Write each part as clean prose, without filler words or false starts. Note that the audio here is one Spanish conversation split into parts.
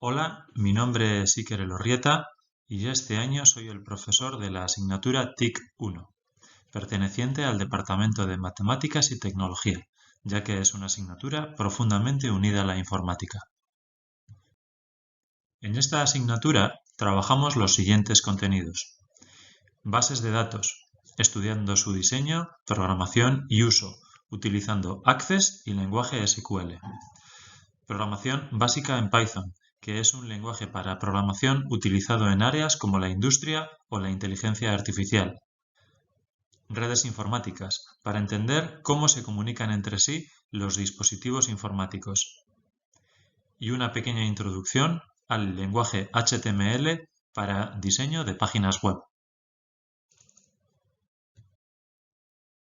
Hola, mi nombre es Iker Elorrieta y este año soy el profesor de la asignatura TIC 1, perteneciente al Departamento de Matemáticas y Tecnología, ya que es una asignatura profundamente unida a la informática. En esta asignatura trabajamos los siguientes contenidos: bases de datos, estudiando su diseño, programación y uso, utilizando Access y lenguaje SQL. Programación básica en Python, que es un lenguaje para programación utilizado en áreas como la industria o la inteligencia artificial. Redes informáticas, para entender cómo se comunican entre sí los dispositivos informáticos. Y una pequeña introducción al lenguaje HTML para diseño de páginas web.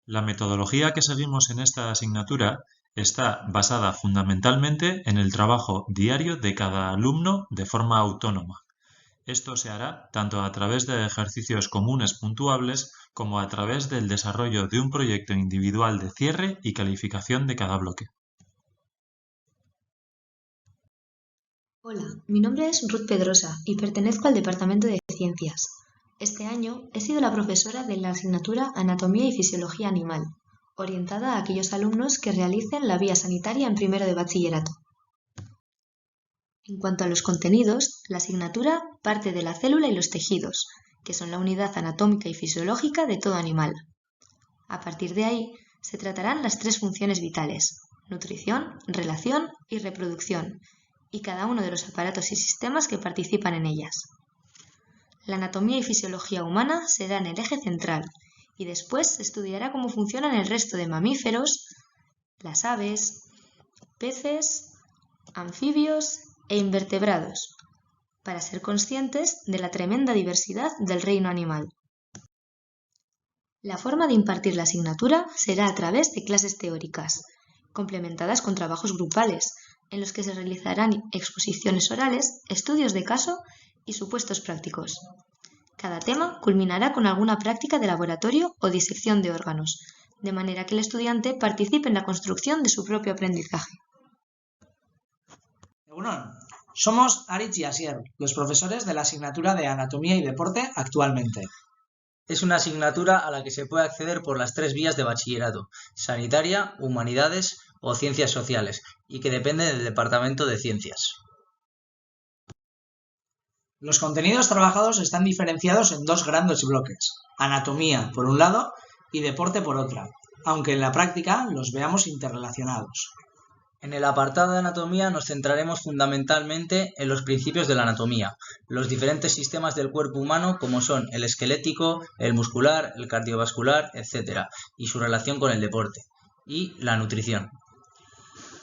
La metodología que seguimos en esta asignatura está basada fundamentalmente en el trabajo diario de cada alumno de forma autónoma. Esto se hará tanto a través de ejercicios comunes puntuables como a través del desarrollo de un proyecto individual de cierre y calificación de cada bloque. Hola, mi nombre es Ruth Pedrosa y pertenezco al Departamento de Ciencias. Este año he sido la profesora de la asignatura Anatomía y Fisiología Animal, orientada a aquellos alumnos que realicen la vía sanitaria en primero de bachillerato. En cuanto a los contenidos, la asignatura parte de la célula y los tejidos, que son la unidad anatómica y fisiológica de todo animal. A partir de ahí, se tratarán las tres funciones vitales: nutrición, relación y reproducción, y cada uno de los aparatos y sistemas que participan en ellas. La anatomía y fisiología humana será en el eje central, y después se estudiará cómo funcionan el resto de mamíferos, las aves, peces, anfibios e invertebrados, para ser conscientes de la tremenda diversidad del reino animal. La forma de impartir la asignatura será a través de clases teóricas, complementadas con trabajos grupales, en los que se realizarán exposiciones orales, estudios de caso y supuestos prácticos. Cada tema culminará con alguna práctica de laboratorio o disección de órganos, de manera que el estudiante participe en la construcción de su propio aprendizaje. Egunon, somos Aritz y Asier, los profesores de la asignatura de Anatomía y Deporte actualmente. Es una asignatura a la que se puede acceder por las tres vías de bachillerato: sanitaria, humanidades o ciencias sociales, y que depende del Departamento de Ciencias. Los contenidos trabajados están diferenciados en dos grandes bloques: anatomía por un lado y deporte por otra, aunque en la práctica los veamos interrelacionados. En el apartado de anatomía nos centraremos fundamentalmente en los principios de la anatomía, los diferentes sistemas del cuerpo humano como son el esquelético, el muscular, el cardiovascular, etc., y su relación con el deporte, y la nutrición.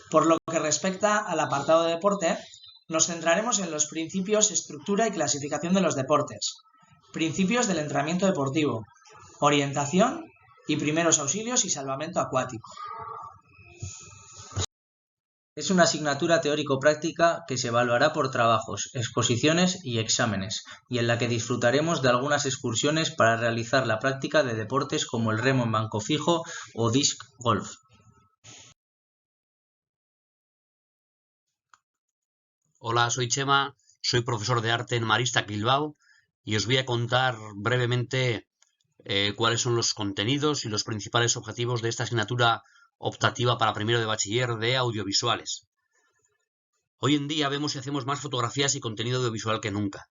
Por lo que respecta al apartado de deporte, nos centraremos en los principios, estructura y clasificación de los deportes, principios del entrenamiento deportivo, orientación y primeros auxilios y salvamento acuático. Es una asignatura teórico-práctica que se evaluará por trabajos, exposiciones y exámenes, y en la que disfrutaremos de algunas excursiones para realizar la práctica de deportes como el remo en banco fijo o disc golf. Hola, soy Chema, soy profesor de arte en Maristak Bilbao y os voy a contar brevemente cuáles son los contenidos y los principales objetivos de esta asignatura optativa para primero de bachiller de audiovisuales. Hoy en día vemos y hacemos más fotografías y contenido audiovisual que nunca.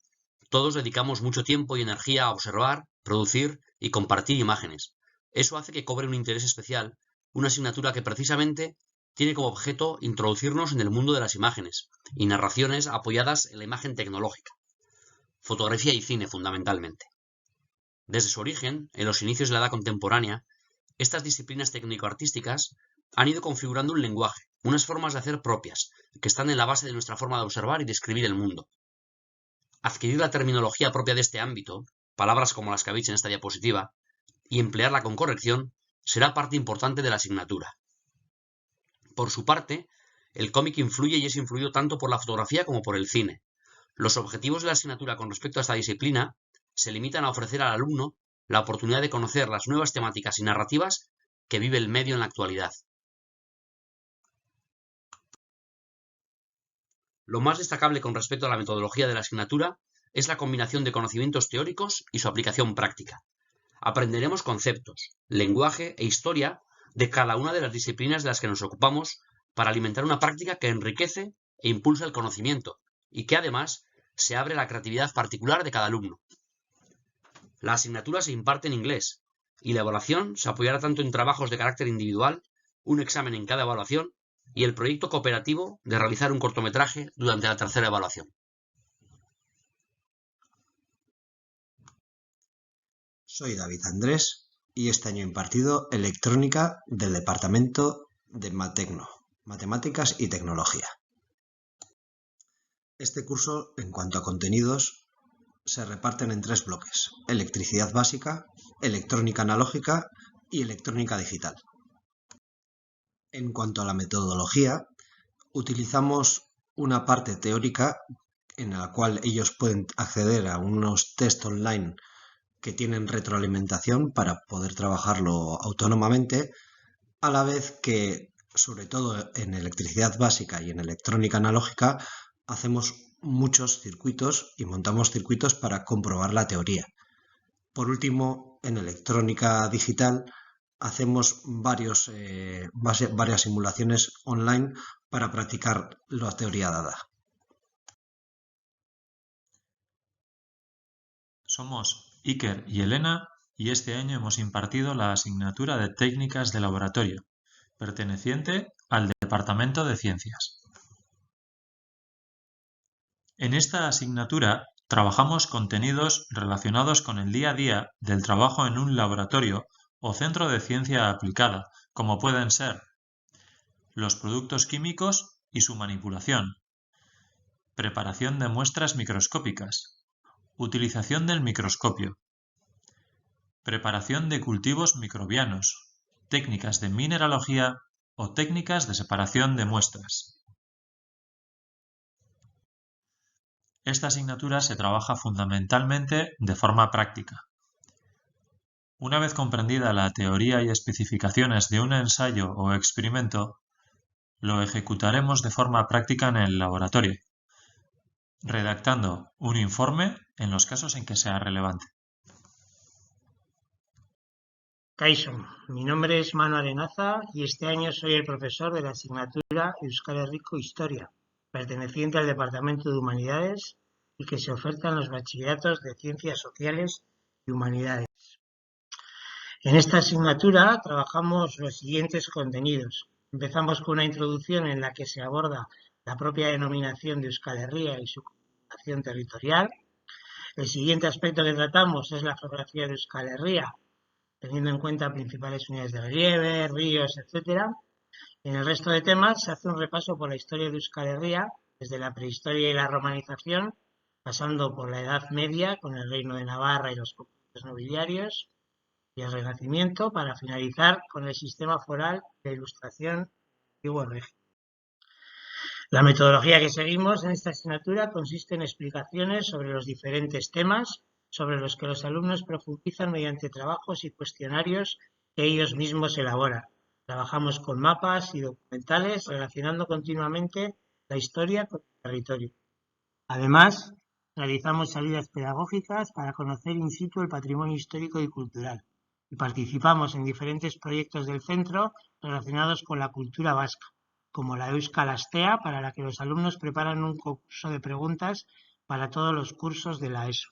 Todos dedicamos mucho tiempo y energía a observar, producir y compartir imágenes. Eso hace que cobre un interés especial, una asignatura que precisamente tiene como objeto introducirnos en el mundo de las imágenes y narraciones apoyadas en la imagen tecnológica. Fotografía y cine fundamentalmente. Desde su origen, en los inicios de la edad contemporánea, estas disciplinas técnico-artísticas han ido configurando un lenguaje, unas formas de hacer propias, que están en la base de nuestra forma de observar y describir el mundo. Adquirir la terminología propia de este ámbito, palabras como las que habéis en esta diapositiva, y emplearla con corrección, será parte importante de la asignatura. Por su parte, el cómic influye y es influido tanto por la fotografía como por el cine. Los objetivos de la asignatura con respecto a esta disciplina se limitan a ofrecer al alumno la oportunidad de conocer las nuevas temáticas y narrativas que vive el medio en la actualidad. Lo más destacable con respecto a la metodología de la asignatura es la combinación de conocimientos teóricos y su aplicación práctica. Aprenderemos conceptos, lenguaje e historia de cada una de las disciplinas de las que nos ocupamos para alimentar una práctica que enriquece e impulsa el conocimiento y que además se abre a la creatividad particular de cada alumno. La asignatura se imparte en inglés y la evaluación se apoyará tanto en trabajos de carácter individual, un examen en cada evaluación y el proyecto cooperativo de realizar un cortometraje durante la tercera evaluación. Soy David Andrés y este año he impartido Electrónica del Departamento de Matecno, Matemáticas y Tecnología. Este curso, en cuanto a contenidos, se reparten en 3 bloques: electricidad básica, electrónica analógica y electrónica digital. En cuanto a la metodología, utilizamos una parte teórica en la cual ellos pueden acceder a unos test online que tienen retroalimentación para poder trabajarlo autónomamente, a la vez que, sobre todo en electricidad básica y en electrónica analógica, hacemos muchos circuitos y montamos circuitos para comprobar la teoría. Por último, en electrónica digital hacemos varias simulaciones online para practicar la teoría dada. Somos Iker y Elena y este año hemos impartido la asignatura de Técnicas de Laboratorio, perteneciente al Departamento de Ciencias. En esta asignatura trabajamos contenidos relacionados con el día a día del trabajo en un laboratorio o centro de ciencia aplicada, como pueden ser los productos químicos y su manipulación, preparación de muestras microscópicas, utilización del microscopio, preparación de cultivos microbianos, técnicas de mineralogía o técnicas de separación de muestras. Esta asignatura se trabaja fundamentalmente de forma práctica. Una vez comprendida la teoría y especificaciones de un ensayo o experimento, lo ejecutaremos de forma práctica en el laboratorio, redactando un informe en los casos en que sea relevante. Kaixo, mi nombre es Manu Arenaza y este año soy el profesor de la asignatura Euskal Herriko Historia, perteneciente al Departamento de Humanidades y que se oferta en los bachilleratos de Ciencias Sociales y Humanidades. En esta asignatura trabajamos los siguientes contenidos. Empezamos con una introducción en la que se aborda la propia denominación de Euskal Herria y su configuración territorial. El siguiente aspecto que tratamos es la geografía de Euskal Herria, teniendo en cuenta principales unidades de relieve, ríos, etc. En el resto de temas se hace un repaso por la historia de Euskal Herria, desde la prehistoria y la romanización, pasando por la Edad Media con el Reino de Navarra y los conflictos nobiliarios, y el Renacimiento, para finalizar con el sistema foral de ilustración del antiguo régimen. La metodología que seguimos en esta asignatura consiste en explicaciones sobre los diferentes temas sobre los que los alumnos profundizan mediante trabajos y cuestionarios que ellos mismos elaboran. Trabajamos con mapas y documentales relacionando continuamente la historia con el territorio. Además, realizamos salidas pedagógicas para conocer in situ el patrimonio histórico y cultural y participamos en diferentes proyectos del centro relacionados con la cultura vasca, como la Euskal Astea, para la que los alumnos preparan un concurso de preguntas para todos los cursos de la ESO.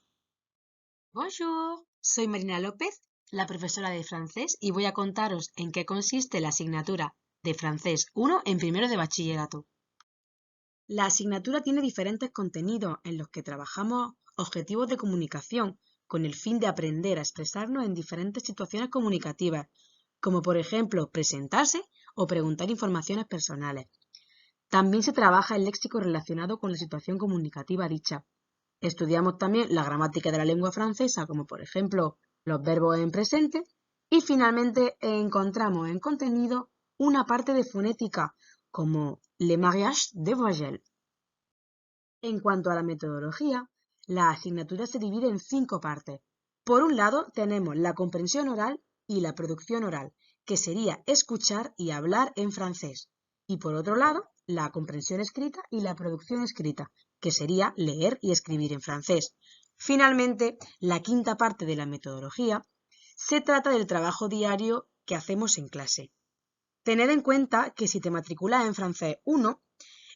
Bonjour, soy Marina López, la profesora de francés, y voy a contaros en qué consiste la asignatura de francés 1 en primero de bachillerato. La asignatura tiene diferentes contenidos en los que trabajamos objetivos de comunicación con el fin de aprender a expresarnos en diferentes situaciones comunicativas, como por ejemplo presentarse o preguntar informaciones personales. También se trabaja el léxico relacionado con la situación comunicativa dicha. Estudiamos también la gramática de la lengua francesa, como por ejemplo los verbos en presente, y finalmente encontramos en contenido una parte de fonética, como le mariage de voyelles. En cuanto a la metodología, la asignatura se divide en 5 partes. Por un lado tenemos la comprensión oral y la producción oral, que sería escuchar y hablar en francés. Y por otro lado, la comprensión escrita y la producción escrita, que sería leer y escribir en francés. Finalmente, la quinta parte de la metodología se trata del trabajo diario que hacemos en clase. Tened en cuenta que si te matriculas en francés 1,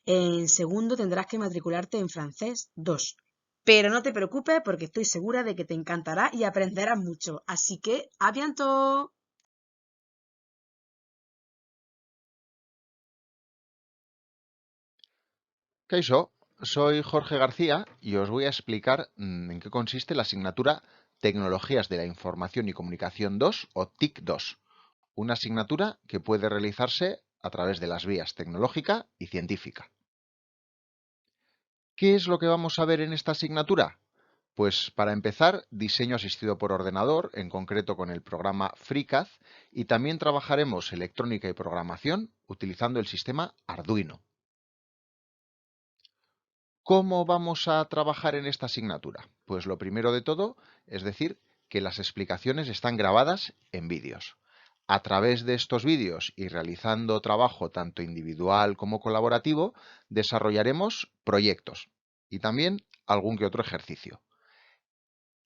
en segundo tendrás que matricularte en francés 2. Pero no te preocupes porque estoy segura de que te encantará y aprenderás mucho. Así que, ¡a bientôt! Kaixo, soy Jorge García y os voy a explicar en qué consiste la asignatura Tecnologías de la Información y Comunicación 2 o TIC 2, una asignatura que puede realizarse a través de las vías tecnológica y científica. ¿Qué es lo que vamos a ver en esta asignatura? Pues para empezar, diseño asistido por ordenador, en concreto con el programa FreeCAD, y también trabajaremos electrónica y programación utilizando el sistema Arduino. ¿Cómo vamos a trabajar en esta asignatura? Pues lo primero de todo es decir que las explicaciones están grabadas en vídeos. A través de estos vídeos y realizando trabajo tanto individual como colaborativo, desarrollaremos proyectos y también algún que otro ejercicio.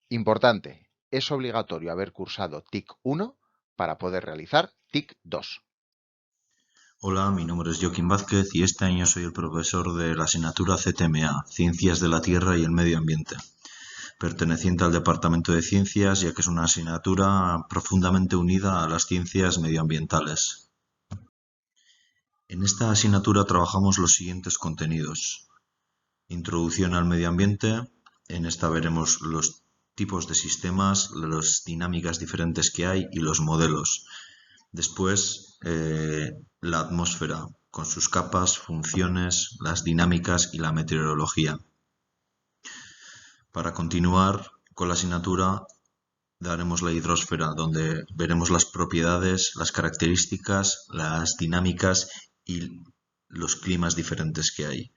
Importante, es obligatorio haber cursado TIC 1 para poder realizar TIC 2. Hola, mi nombre es Joaquín Vázquez y este año soy el profesor de la asignatura CTMA, Ciencias de la Tierra y el Medio Ambiente, perteneciente al Departamento de Ciencias, ya que es una asignatura profundamente unida a las ciencias medioambientales. En esta asignatura trabajamos los siguientes contenidos. Introducción al medio ambiente, en esta veremos los tipos de sistemas, las dinámicas diferentes que hay y los modelos. Después, la atmósfera, con sus capas, funciones, las dinámicas y la meteorología. Para continuar con la asignatura, daremos la hidrosfera, donde veremos las propiedades, las características, las dinámicas y los climas diferentes que hay.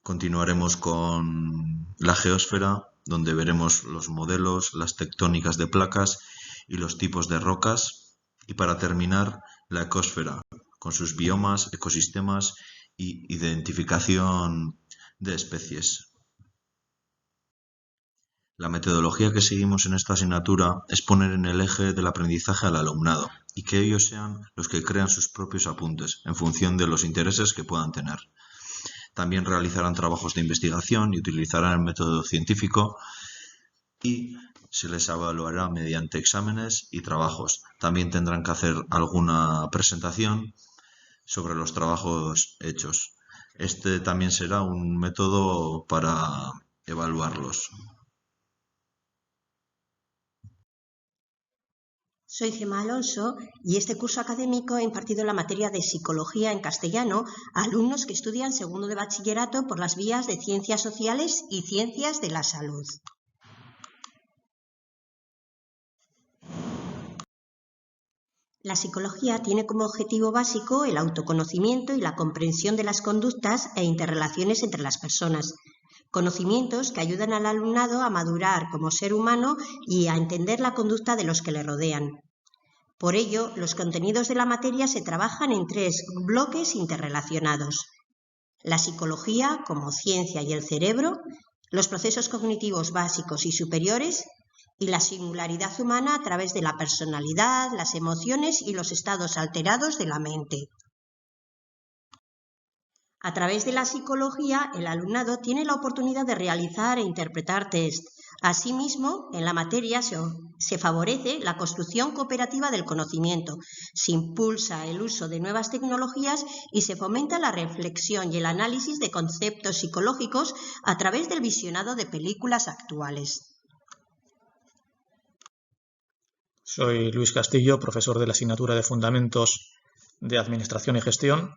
Continuaremos con la geósfera, donde veremos los modelos, las tectónicas de placas y los tipos de rocas. Y para terminar, la ecosfera, con sus biomas, ecosistemas y identificación de especies. La metodología que seguimos en esta asignatura es poner en el eje del aprendizaje al alumnado y que ellos sean los que crean sus propios apuntes en función de los intereses que puedan tener. También realizarán trabajos de investigación y utilizarán el método científico y se les evaluará mediante exámenes y trabajos. También tendrán que hacer alguna presentación sobre los trabajos hechos. Este también será un método para evaluarlos. Soy Gemma Alonso y este curso académico he impartido la materia de Psicología en castellano a alumnos que estudian segundo de bachillerato por las vías de Ciencias Sociales y Ciencias de la Salud. La psicología tiene como objetivo básico el autoconocimiento y la comprensión de las conductas e interrelaciones entre las personas, conocimientos que ayudan al alumnado a madurar como ser humano y a entender la conducta de los que le rodean. Por ello, los contenidos de la materia se trabajan en 3 bloques interrelacionados: la psicología como ciencia y el cerebro, los procesos cognitivos básicos y superiores, y la singularidad humana a través de la personalidad, las emociones y los estados alterados de la mente. A través de la psicología, el alumnado tiene la oportunidad de realizar e interpretar test. Asimismo, en la materia se favorece la construcción cooperativa del conocimiento, se impulsa el uso de nuevas tecnologías y se fomenta la reflexión y el análisis de conceptos psicológicos a través del visionado de películas actuales. Soy Luis Castillo, profesor de la asignatura de Fundamentos de Administración y Gestión,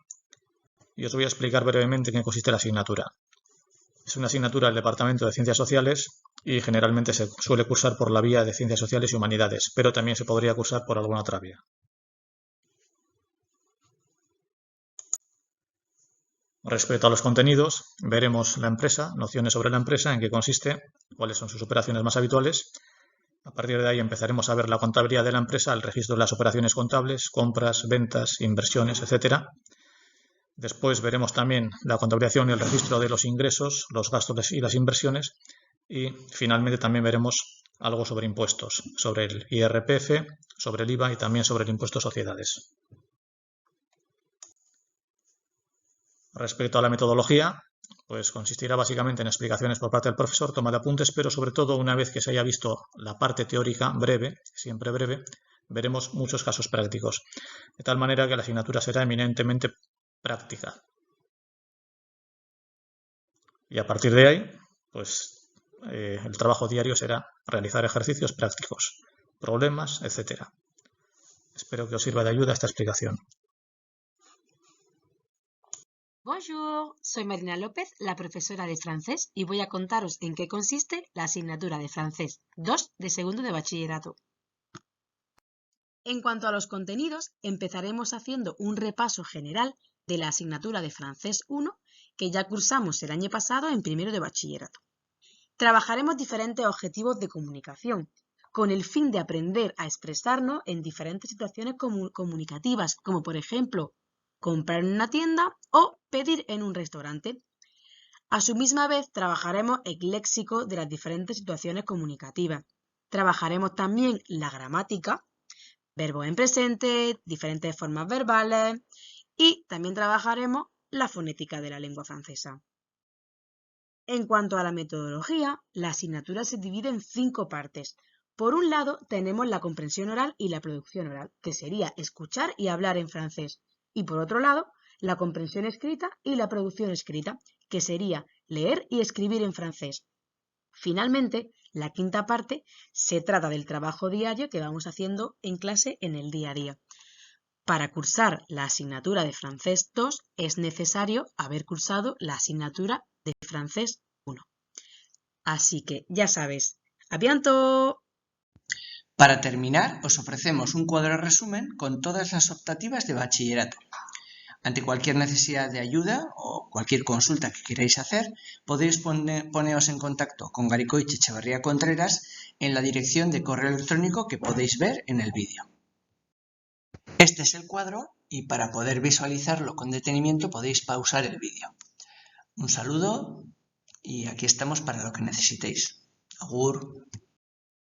y os voy a explicar brevemente en qué consiste la asignatura. Es una asignatura del Departamento de Ciencias Sociales y generalmente se suele cursar por la vía de Ciencias Sociales y Humanidades, pero también se podría cursar por alguna otra vía. Respecto a los contenidos, veremos la empresa, nociones sobre la empresa, en qué consiste, cuáles son sus operaciones más habituales. A partir de ahí empezaremos a ver la contabilidad de la empresa, el registro de las operaciones contables, compras, ventas, inversiones, etc. Después veremos también la contabilización y el registro de los ingresos, los gastos y las inversiones. Y finalmente también veremos algo sobre impuestos, sobre el IRPF, sobre el IVA y también sobre el impuesto a sociedades. Respecto a la metodología, pues consistirá básicamente en explicaciones por parte del profesor, toma de apuntes, pero sobre todo una vez que se haya visto la parte teórica breve, siempre breve, veremos muchos casos prácticos, de tal manera que la asignatura será eminentemente práctica. Y a partir de ahí, pues el trabajo diario será realizar ejercicios prácticos, problemas, etc. Espero que os sirva de ayuda esta explicación. Bonjour, soy Marina López, la profesora de francés, y voy a contaros en qué consiste la asignatura de francés 2 de segundo de bachillerato. En cuanto a los contenidos, empezaremos haciendo un repaso general de la asignatura de francés 1 que ya cursamos el año pasado en primero de bachillerato. Trabajaremos diferentes objetivos de comunicación, con el fin de aprender a expresarnos en diferentes situaciones comunicativas, como por ejemplo, comprar en una tienda o pedir en un restaurante. A su misma vez trabajaremos el léxico de las diferentes situaciones comunicativas. Trabajaremos también la gramática, verbos en presente, diferentes formas verbales y también trabajaremos la fonética de la lengua francesa. En cuanto a la metodología, la asignatura se divide en 5 partes. Por un lado tenemos la comprensión oral y la producción oral, que sería escuchar y hablar en francés. Y por otro lado, la comprensión escrita y la producción escrita, que sería leer y escribir en francés. Finalmente, la quinta parte se trata del trabajo diario que vamos haciendo en clase en el día a día. Para cursar la asignatura de francés 2 es necesario haber cursado la asignatura de francés 1. Así que ya sabes, ¡a bientôt! Para terminar, os ofrecemos un cuadro resumen con todas las optativas de bachillerato. Ante cualquier necesidad de ayuda o cualquier consulta que queráis hacer, podéis poneros en contacto con Garicoitx Echeverría Contreras en la dirección de correo electrónico que podéis ver en el vídeo. Este es el cuadro y para poder visualizarlo con detenimiento podéis pausar el vídeo. Un saludo y aquí estamos para lo que necesitéis. Agur.